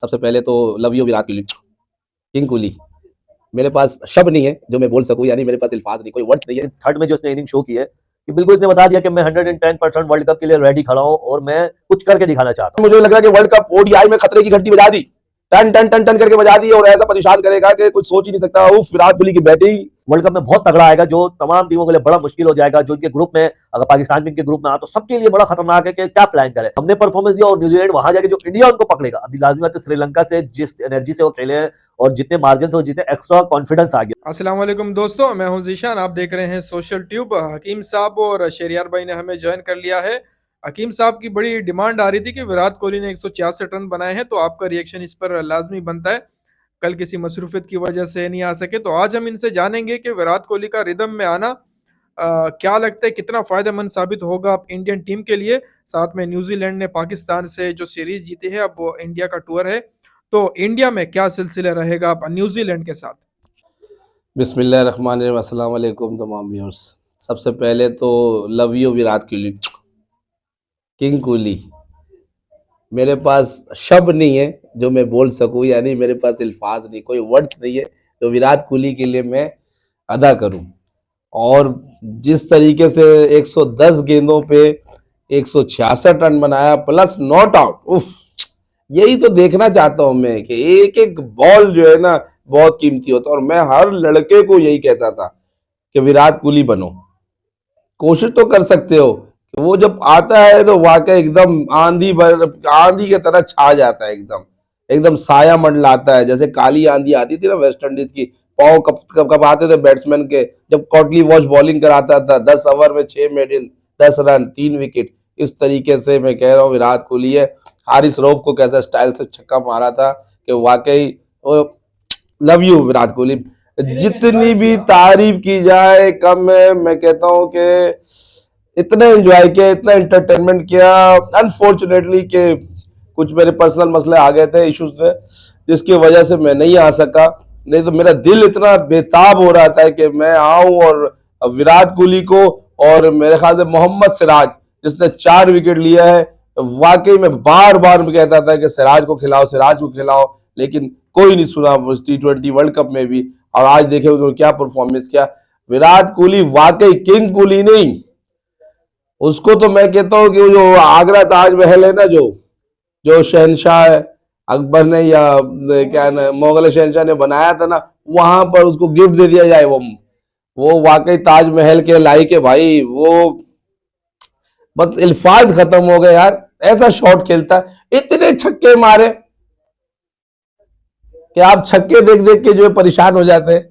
सबसे पहले तो love you Virat Kohli, king Kohli. मेरे पास शब्द नहीं है जो मैं बोल सकूं, यानी मेरे पास अल्फाज नहीं, कोई वर्ड्स नहीं है। थर्ड में जो इसने इनिंग शो की है कि बिल्कुल इसने बता दिया कि मैं 110% वर्ल्ड कप के लिए रेडी खड़ा हूं और मैं कुछ करके दिखाना चाहता हूं। मुझे लग रहा है कि वर्ल्ड कप ओडीआई में खतरे की घंटी बजा दी, टन टन टन टन करके बजा दी, और ऐसा परेशान करेगा कि कुछ सोच ही नहीं सकता। उफ, विराट कोहली की बैटिंग वर्ल्ड कप में बहुत तगड़ा आएगा, जो तमाम टीमों के लिए बड़ा मुश्किल हो जाएगा। जो इनके ग्रुप में, अगर पाकिस्तान भी इनके ग्रुप में आ तो सबके लिए बड़ा खतरनाक है कि क्या प्लान करे। हमने परफॉर्मेंस दिया और न्यूजीलैंड वहां जाके जो इंडिया उनको पकड़ेगा, अभी लाजमी बात है श्रीलंका से जिस एनर्जी से वो खेले हैं और जितने मार्जिन से वो जीते, एक्स्ट्रा कॉन्फिडेंस आ गया। अस्सलाम वालेकुम दोस्तों, मैं हूं जीशान। आप देख रहे हैं सोशल ट्यूब। हकीम साहब और शहरियार भाई ने हमें ज्वाइन कर लिया है। हकीम साहब की बड़ी डिमांड आ रही थी कि विराट कोहली ने 166 रन बनाए हैं, तो आपका रिएक्शन इस पर लाजमी बनता है। कल किसी मसरूफियत की वजह से नहीं आ सके, तो आज हम इनसे जानेंगे कि विराट कोहली का रिदम में आना क्या लगता है, कितना फायदेमंद साबित होगा अब इंडियन टीम के लिए। साथ में न्यूजीलैंड ने पाकिस्तान से जो सीरीज जीती है, अब वो इंडिया का टूर है, तो इंडिया में क्या सिलसिला रहेगा अब न्यूजीलैंड के साथ। बिस्मिल्लाहिर्रहमानिर्रहीम, अस्सलाम वालेकुम तमाम व्यूअर्स। सबसे पहले तो love you Virat Kohli, king Kohli. मेरे पास शब्द नहीं है जो मैं बोल सकूं, यानी मेरे पास अल्फाज नहीं, कोई वर्ड्स नहीं है जो विराट कोहली के लिए मैं अदा करूं। और जिस तरीके से 110 गेंदों पे 166 रन बनाया प्लस नॉट आउट, उफ, यही तो देखना चाहता हूं मैं कि एक एक बॉल जो है ना बहुत कीमती होता है। और मैं हर लड़के को यही कहता था कि विराट कोहली बनो, कोशिश तो कर सकते हो। वो जब आता है तो वाकई एकदम आंधी की तरह छा जाता है, एकदम एकदम साया मंडलाता है। जैसे काली आंधी आती थी ना वेस्ट इंडीज की, पाव कब कब कब आते थे बैट्समैन के, जब कॉटली वॉश बॉलिंग कराता था, 10 ओवर में 6 मेडन, 10 रन 3 विकेट। इस तरीके से मैं कह रहा हूँ विराट कोहली है। हारिस रऊफ को कैसा स्टाइल से छक्का मारा था कि वाकई लव यू विराट कोहली। जितनी भी तारीफ की जाए कम है। मैं कहता हूं कि इतना एंजॉय किया, इतना एंटरटेनमेंट किया। अनफॉर्चुनेटली कि कुछ मेरे पर्सनल मसले आ गए थे, इश्यूज थे, जिसकी वजह से मैं नहीं आ सका। नहीं तो मेरा दिल इतना बेताब हो रहा था कि मैं आऊं और विराट कोहली को, और मेरे ख्याल से मोहम्मद सिराज जिसने 4 विकेट लिया है, वाकई में बार बार मैं कहता था कि सिराज को खिलाओ, सिराज को खिलाओ, लेकिन कोई नहीं सुना T20 वर्ल्ड कप में भी। और आज देखे उन्होंने क्या परफॉर्मेंस किया। विराट कोहली वाकई किंग कोहली नहीं, उसको तो मैं कहता हूँ कि जो आगरा ताजमहल है ना, जो जो शहनशाह अकबर ने या क्या ना मुगल शहनशाह ने बनाया था ना, वहां पर उसको गिफ्ट दे दिया जाए, वो वाकई ताजमहल के लायक है भाई। वो बस अल्फाज खत्म हो गए यार, ऐसा शॉट खेलता है, इतने छक्के मारे कि आप छक्के देख देख के जो है परेशान हो जाते हैं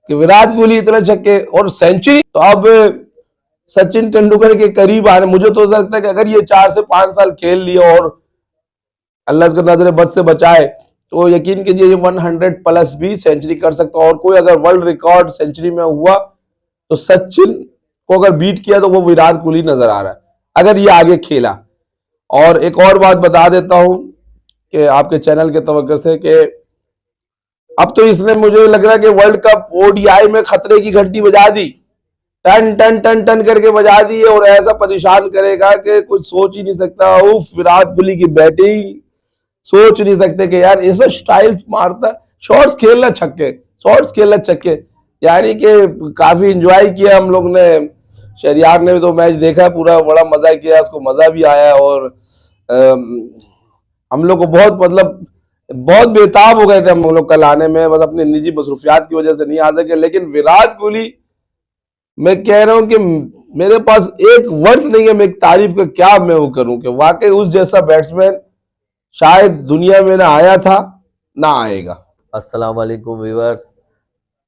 कि विराट कोहली इतने छक्के और सेंचुरी। तो अब सचिन तेंदुलकर के करीब आने, मुझे तो लगता है कि अगर ये 4 से 5 साल खेल लिया और अल्लाह को नजर बद से बचाए, तो यकीन कीजिए ये 100 प्लस भी सेंचुरी कर सकता है। और कोई अगर वर्ल्ड रिकॉर्ड सेंचुरी में हुआ तो सचिन को अगर बीट किया तो वो विराट कोहली नजर आ रहा है, अगर ये आगे खेला। और एक और बात बता देता हूं कि आपके चैनल के तवज्जो से, कि अब तो इसने मुझे लग रहा है कि वर्ल्ड कप ओडीआई में खतरे की घंटी बजा दी, टन टन टन टन करके बजा दी है, और ऐसा परेशान करेगा कि कुछ सोच ही नहीं सकता। उफ, विराट कोहली की बैटिंग सोच नहीं सकते कि यार ऐसा स्टाइल मारता, शॉट्स खेलना छक्के, शॉट्स खेलना छक्के, यानी कि काफी इंजॉय किया हम लोग ने। शहरियार ने भी तो मैच देखा पूरा, बड़ा मजा किया, उसको मजा भी आया। और हम लोग को बहुत मतलब बहुत बेताब हो गए थे हम लोग कल आने में, बस अपनी निजी मसरूफियात की वजह से नहीं आ सके। लेकिन विराट कोहली, मैं कह रहा हूं कि मेरे पास एक वर्ड्स नहीं है, मैं एक तारीफ का क्या मैं वो करूं कि वाकई उस जैसा बैट्समैन शायद दुनिया में ना आया था ना आएगा। अस्सलाम वालेकुम viewers.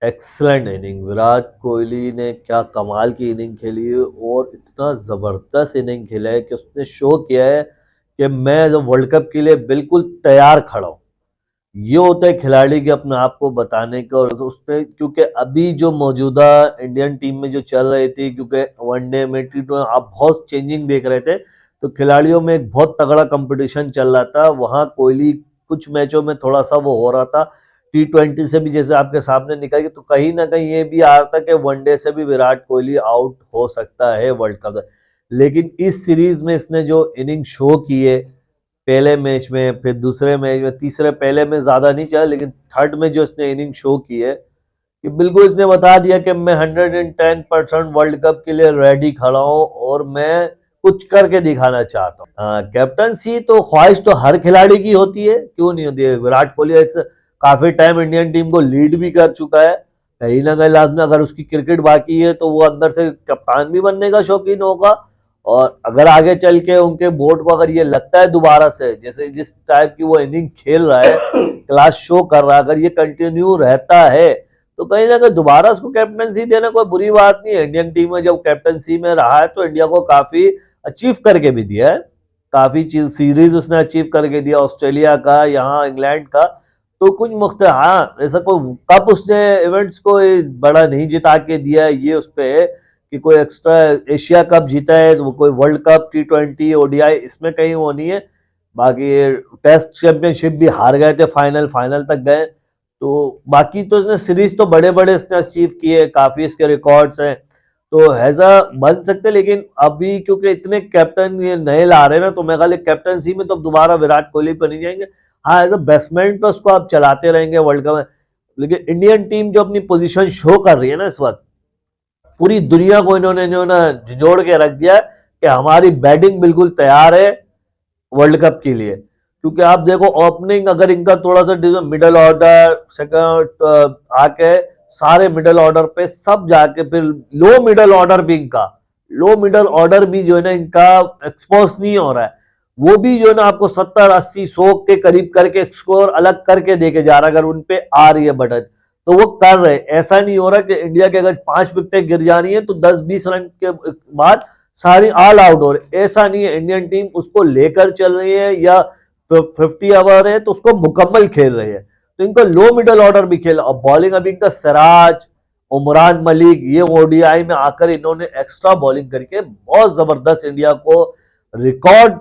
Excellent inning, Virat Kohli ने क्या कमाल की इनिंग खेली है और इतना ज़बरदस्त इनिंग खेला है कि उसने शो किया है कि मैं जो वर्ल्ड कप के लिए बिल्कुल तैयार खड़ा हूँ। ये होता है खिलाड़ी के अपने आप को बताने का। और उसने, क्योंकि अभी जो मौजूदा इंडियन टीम में जो चल रही थी, क्योंकि वनडे में T20 आप बहुत चेंजिंग देख रहे थे, तो खिलाड़ियों में एक बहुत तगड़ा कंपटीशन चल रहा था। वहाँ कोहली कुछ मैचों में थोड़ा सा वो हो रहा था, T20 से भी जैसे आपके सामने निकल गई, तो कहीं ना कहीं ये भी आ रहा था कि वनडे से भी विराट कोहली आउट हो सकता है वर्ल्ड कप। लेकिन इस सीरीज में इसने जो इनिंग शो की है, पहले मैच में, फिर दूसरे मैच में, तीसरे, पहले में ज्यादा नहीं चला, लेकिन थर्ड में जो इसने इनिंग शो की है कि बिल्कुल इसने बता दिया कि मैं 110% वर्ल्ड कप के लिए रेडी खड़ा हूं और मैं कुछ करके दिखाना चाहता हूँ। हाँ, कैप्टनसी तो ख्वाहिश तो हर खिलाड़ी की होती है, क्यों नहीं होती है। विराट कोहली काफी टाइम इंडियन टीम को लीड भी कर चुका है, कहीं ना कहीं लास्ट में अगर उसकी क्रिकेट बाकी है तो वो अंदर से कप्तान भी बनने का शौकीन होगा। और अगर आगे चल के उनके बोर्ड को अगर ये लगता है दोबारा से, जैसे जिस टाइप की वो इनिंग खेल रहा है, क्लास शो कर रहा है, अगर ये कंटिन्यू रहता है तो कहीं ना कहीं दोबारा उसको कैप्टनसी देना कोई बुरी बात नहीं है। इंडियन टीम में जब कैप्टनसी में रहा है तो इंडिया को काफी अचीव करके भी दिया है, काफी चीज सीरीज उसने अचीव करके दिया, ऑस्ट्रेलिया का, यहाँ इंग्लैंड का। तो कुछ मुख्त, हाँ, ऐसा कोई कप उसने इवेंट्स को बड़ा नहीं जिता के दिया है, ये उस पे कि कोई एक्स्ट्रा एशिया कप जीता है तो कोई वर्ल्ड कप, T20, ODI, इसमें कहीं वो नहीं है। बाकी टेस्ट चैंपियनशिप भी हार गए थे, फाइनल तक गए। तो बाकी तो इसने सीरीज तो बड़े बड़े इसने अचीव किए, काफी इसके रिकॉर्ड्स हैं, तो हैजा बन सकते। लेकिन अभी क्योंकि इतने कैप्टन ये नए ला रहे हैं ना, तो मैं ख्याल कैप्टनसी में तो दोबारा विराट कोहली पर नहीं जाएंगे। हाँ, एज अ बैट्समैन तो उसको आप चलाते रहेंगे वर्ल्ड कप में, लेकिन इंडियन टीम जो अपनी पोजीशन शो कर रही है ना इस वक्त, पूरी दुनिया को इन्होंने जो ना झिझोड़ के रख दिया कि हमारी बैटिंग बिल्कुल तैयार है वर्ल्ड कप के लिए। क्योंकि आप देखो ओपनिंग अगर इनका थोड़ा सा मिडल ऑर्डर, सेकंड आके सारे मिडल ऑर्डर पे सब जाके, फिर लो मिडल ऑर्डर भी इनका, लो मिडल ऑर्डर भी जो है ना इनका एक्सपोज नहीं हो रहा है, वो भी जो है ना आपको 70-80-100 के करीब करके स्कोर अलग करके देके जा रहा है। अगर उनपे आ रही है बटन तो वो कर रहे, ऐसा नहीं हो रहा कि इंडिया के अगर 5 विकेटें गिर जा रही है तो 10-20 रन के बाद सारी ऑल आउट हो रही, ऐसा नहीं है। इंडियन टीम उसको लेकर चल रही है, या 50 ओवर है तो उसको मुकम्मल खेल रही है। तो इनका लो मिडल ऑर्डर भी खेल, और बॉलिंग अभी इनका सिराज, उमरान मलिक, ये ODI में आकर इन्होंने एक्स्ट्रा बॉलिंग करके बहुत जबरदस्त इंडिया को रिकॉर्ड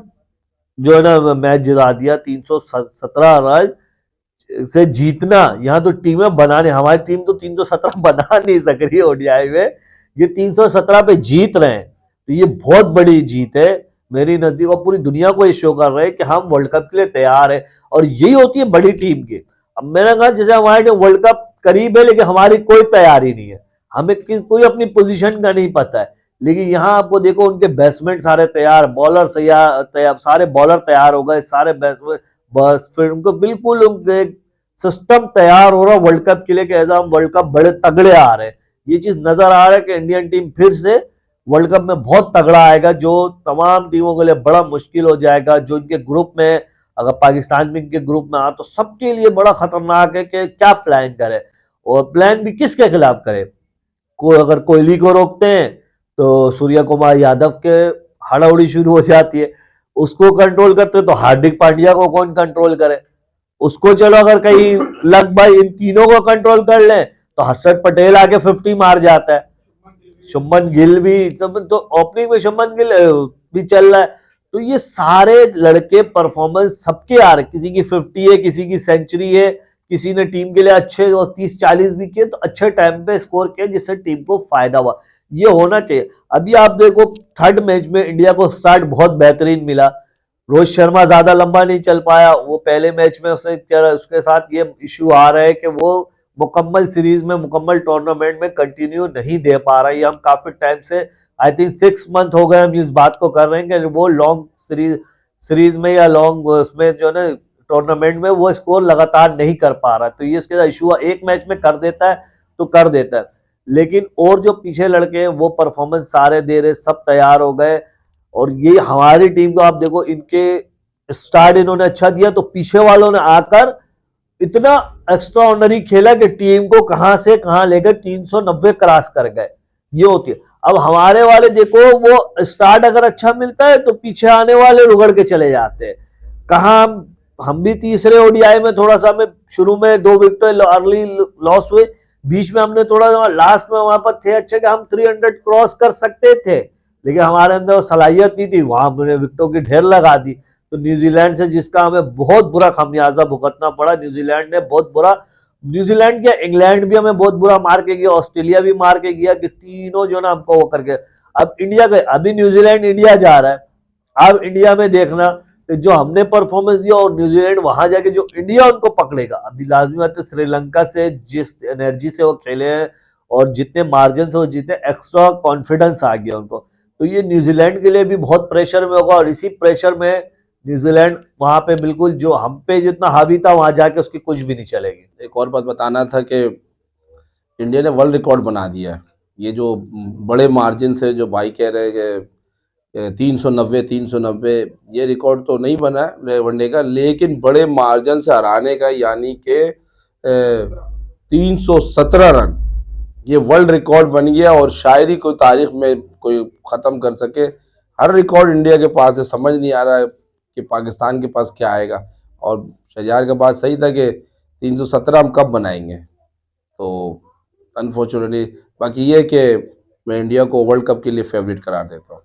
जो है ना मैच जिता दिया। 317 रन से जीतना, यहाँ तो टीमें बनाने, हमारी टीम तो 317 बना नहीं सक रही है ODI में, ये 317 पे जीत रहे हैं, तो ये बहुत बड़ी जीत है मेरी नजदीक। और पूरी दुनिया को ये शो कर रहे हैं कि हम वर्ल्ड कप के लिए तैयार है, और यही होती है बड़ी टीम की। अब मैंने कहा जैसे हमारे वर्ल्ड कप करीब है लेकिन हमारी कोई तैयारी नहीं है, हमें कोई अपनी पोजीशन का नहीं पता है। लेकिन यहाँ आपको देखो उनके बैट्समैन सारे तैयार, बॉलर तैयार, सारे बॉलर तैयार हो गए, सारे बैट्समैन, बस फिर उनको बिल्कुल उनके सिस्टम तैयार हो रहा वर्ल्ड कप के लिए कि हम वर्ल्ड कप बड़े तगड़े आ रहे हैं। ये चीज नजर आ रहा है कि इंडियन टीम फिर से वर्ल्ड कप में बहुत तगड़ा आएगा, जो तमाम टीमों के लिए बड़ा मुश्किल हो जाएगा। जो इनके ग्रुप में, अगर पाकिस्तान भी इनके ग्रुप में आ तो सबके लिए बड़ा खतरनाक है कि क्या प्लान करे, और प्लान भी किसके खिलाफ करे। अगर कोहली को रोकते हैं तो सूर्य कुमार यादव के हड़ाउड़ी शुरू हो जाती है, उसको कंट्रोल करते हैं तो हार्दिक पांड्या को कौन कंट्रोल करे, उसको चलो अगर कहीं लग भाई इन तीनों को कंट्रोल कर ले तो हर्षद पटेल आके 50 मार जाता है, शुभमन गिल भी सब, तो ओपनिंग में शुभमन गिल भी चल रहा है। तो ये सारे लड़के परफॉर्मेंस सबके आ रहे, किसी की 50 है, किसी की सेंचुरी है, किसी ने टीम के लिए अच्छे 30-40 भी किए, तो अच्छे टाइम पे स्कोर किया जिससे टीम को फायदा हुआ। ये होना चाहिए। अभी आप देखो थर्ड मैच में इंडिया को स्टार्ट बहुत बेहतरीन मिला, रोहित शर्मा ज्यादा लंबा नहीं चल पाया, वो पहले मैच में उसके साथ ये इश्यू आ रहा है कि वो मुकम्मल सीरीज में, मुकम्मल टूर्नामेंट में कंटिन्यू नहीं दे पा रहा है। ये हम काफी टाइम से, आई थिंक 6 मंथ हो गए हम इस बात को कर रहे हैं कि वो लॉन्ग सीरीज में या लॉन्ग उसमें जो है ना टूर्नामेंट में वो स्कोर लगातार नहीं कर पा रहा है। तो ये इसके साथ इशू, एक मैच में कर देता है तो कर देता है, लेकिन और जो पीछे लड़के हैं वो परफॉर्मेंस सारे दे रहे, सब तैयार हो गए। और ये हमारी टीम को आप देखो, इनके स्टार्ट इन्होंने अच्छा दिया तो पीछे वालों ने आकर इतना एक्स्ट्रा ऑर्डिनरी खेला कि टीम को कहां से कहां लेकर 390 क्रॉस कर गए। ये होती है। अब हमारे वाले देखो, वो स्टार्ट अगर अच्छा मिलता है तो पीछे आने वाले रुगड़ के चले जाते हैं। कहा हम भी तीसरे ODI में थोड़ा सा, हमें शुरू में 2 विकेट अर्ली लॉस हुए, बीच में हमने थोड़ा लास्ट में वहां पर थे अच्छे कि हम 300 क्रॉस कर सकते थे, लेकिन हमारे अंदर वो सलाहियत नहीं थी, वहां हमने विकेटों की ढेर लगा दी। तो न्यूजीलैंड से जिसका हमें बहुत बुरा खमियाजा भुगतना पड़ा, न्यूजीलैंड ने बहुत बुरा, न्यूजीलैंड क्या इंग्लैंड भी हमें बहुत बुरा मार के गया, ऑस्ट्रेलिया भी मार के गया, कि तीनों जो ना हमको वो करके। अब इंडिया का, अभी न्यूजीलैंड इंडिया जा रहा है, अब इंडिया में देखना कि जो हमने परफॉर्मेंस दिया और न्यूजीलैंड वहां जाके जो इंडिया उनको पकड़ेगा। अभी लाजमी बात है श्रीलंका से जिस एनर्जी से वो खेले हैं और जितने मार्जिन से वो जीते, एक्स्ट्रा कॉन्फिडेंस आ गया उनको। तो ये न्यूजीलैंड के लिए भी बहुत प्रेशर में होगा और इसी प्रेशर में न्यूजीलैंड वहां पे बिल्कुल जो हम पे जितना हावी था वहां जाके उसकी कुछ भी नहीं चलेगी। एक और बात बताना था कि इंडिया ने वर्ल्ड रिकॉर्ड बना दिया है। ये जो बड़े मार्जिन से जो भाई कह रहे हैं कि 390 ये रिकॉर्ड तो नहीं बना है वनडे का, लेकिन बड़े मार्जिन से हराने का, यानी कि 317 रन, ये वर्ल्ड रिकॉर्ड बन गया और शायद ही कोई तारीख में कोई ख़त्म कर सके। हर रिकॉर्ड इंडिया के पास है, समझ नहीं आ रहा है कि पाकिस्तान के पास क्या आएगा। और शहजाद का बात सही था कि 317 हम कब बनाएंगे। तो अनफॉर्चुनेटली बाकी ये कि मैं इंडिया को वर्ल्ड कप के लिए फेवरेट करार देता हूँ।